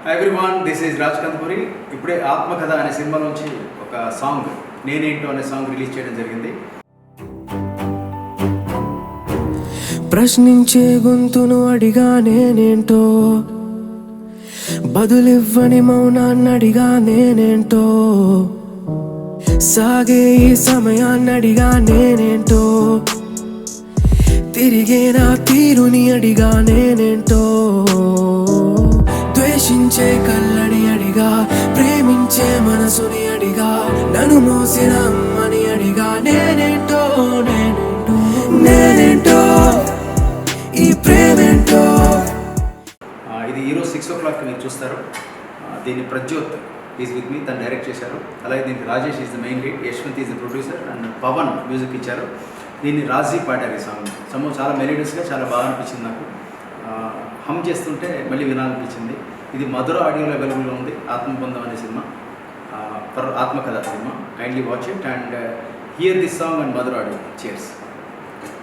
Hi everyone, this is Raj Kandukuri. ఇప్పుడే ఆత్మకథ అనే సినిమా నుంచి ఒక సాంగ్ నేనేంటో అనే సాంగ్ రిలీజ్ చేయడం జరిగింది. ప్రశ్నించే గొంతును అడిగా నేనేంటో, బదులివ్వని మౌనాన్ని అడిగా నేనేంటో, సాగే ఈ సమయాన్ని అడిగా నేనేంటో, తిరిగే నా తీరుని అడిగా నేనేంటో, ద్వేషించే కళ్ళని అడిగా, ప్రేమించే మనసుని అడిగా, నన్ను మోసిన అమ్మని అడిగా నేనేంటో నేనేంటో నేనేంటో ఈ ప్రేమేంటో. ఇది ఈరోజు 6 o'clock మీరు చూస్తారు. దీన్ని ప్రజ్యోత్ ఈజ్ విత్ మీ, తను డైరెక్ట్ చేశారు. అలాగే దీనికి Rajesh is the main lead, Yashwant is the producer and Pavan music ఇచ్చారు. దీన్ని రాజీ పాడారు. ఈ సాంగ్ చాలా మెలోడియస్గా చాలా బాగా అనిపించింది నాకు. హమ్ చేస్తుంటే మళ్ళీ వినాలనిపించింది. ఇది మధుర ఆడియోలో అవైలబుల్గా ఉంది. ఆత్మబంధం అనే సినిమా, ఆత్మకథ సినిమా. Kindly watch it and hear this song and Madhura audio. Chairs.